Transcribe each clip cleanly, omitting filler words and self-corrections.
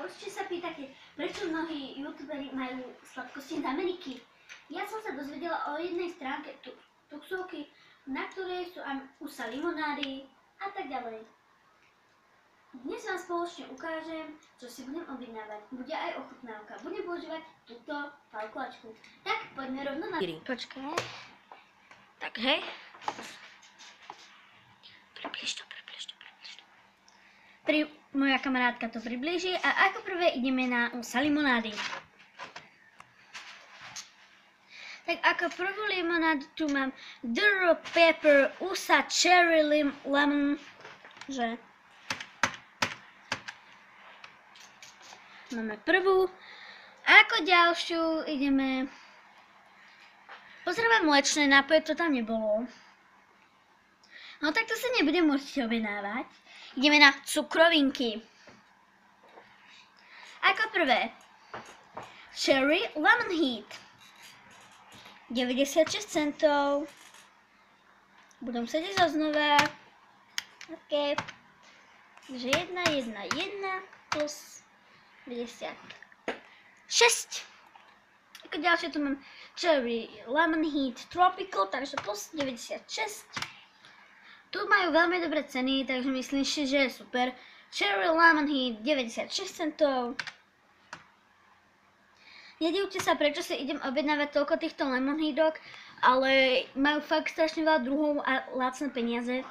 Určite sa pýtate, prečo mnohí youtuberi majú sladkosti z Ameriky. Ja som sa dozvedela o jednej stránke tuxovky, na ktorej sú aj usa limonády a tak ďalej. Dnes vám spoločne ukážem, čo si budem objednávať. Bude aj ochutnávka. Budem používať túto kalkulačku. Tak poďme rovno na... Počkaj. Tak hej. Približ to. Moja kamarátka to priblíži a ako prvé ideme na usa limonády. Tak ako prvú limonádu tu mám Duro Pepper USA Cherry Lemon, že máme prvú. A ako ďalšiu ideme... Pozrieme mliečne nápoje, to tam nebolo. No tak to sa nebudem môcť objednávať. Ideme na cukrovinky. Ako prvé, Cherry Lemon Heat. 96 centov. Budem sedieť znova. OK. Takže 1 plus 56. Ako ďalšie tu mám Cherry Lemon Heat Tropical, takže plus 96. Tu majú veľmi dobré ceny, takže myslím si, že je super. Cherry Lemon Heat 96 centov. Nedivte sa, prečo si idem objednávať toľko týchto lemon heatok, ale majú fakt strašne veľa druhov a lacné peniaze.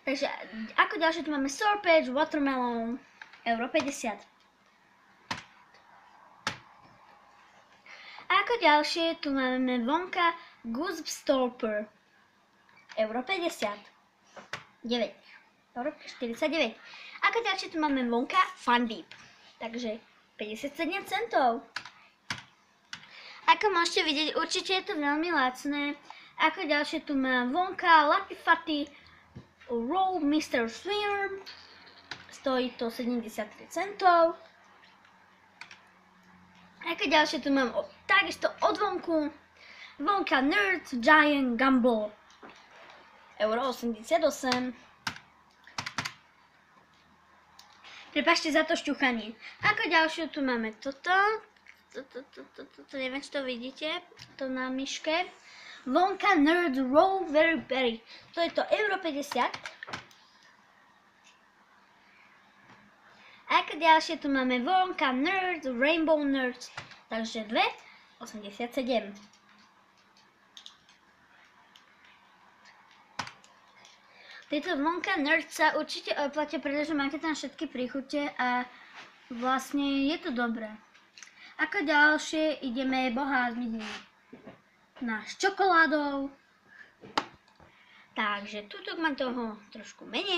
Takže ako ďalšie tu máme Sour Patch Watermelon, euro 50. A ako ďalšie tu máme Wonka Goose Stolper, euro 50. 9, euro 49. Ako ďalšie tu máme Wonka Fun Dip, takže 57 centov. Ako môžete vidieť, určite je to veľmi lacné. Ako ďalšie tu mám Wonka Lucky Fatty Roll Mr. Swirl, stojí to 73 centov. Ako ďalšie tu mám takisto od Wonku Wonka Nerds Giant Gumball, euro 88. Prepáčte za to šťuchanie. Ako ďalšiu tu máme toto. Neviem, či to vidíte. To na myške. Wonka Nerds Roll Very Berry. To je to euro 50. Ako ďalšie tu máme Wonka Nerds Rainbow Nerds. Takže 2,87. Tieto Wonka Nerds sa určite oplatia, pretože máte tam všetky príchute a vlastne je to dobré. Ako ďalšie ideme bohátniť na s čokoládou. Takže tuto mám toho trošku menej.